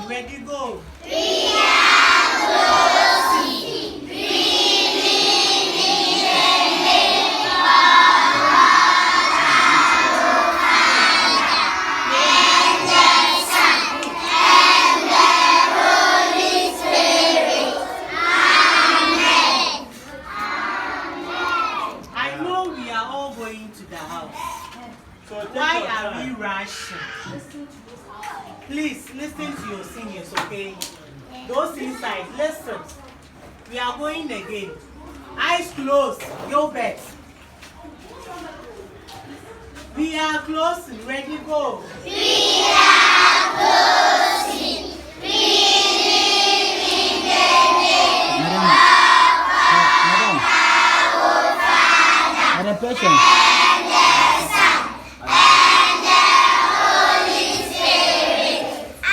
closing. Ready, go. We are closing. I know we are all going to the house. Why are we rushing? Please listen to your seniors, okay? Those inside, listen. We are going again. Eyes closed. Gilbert. We are closing. Ready, go. We are closing.